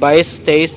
22، 23،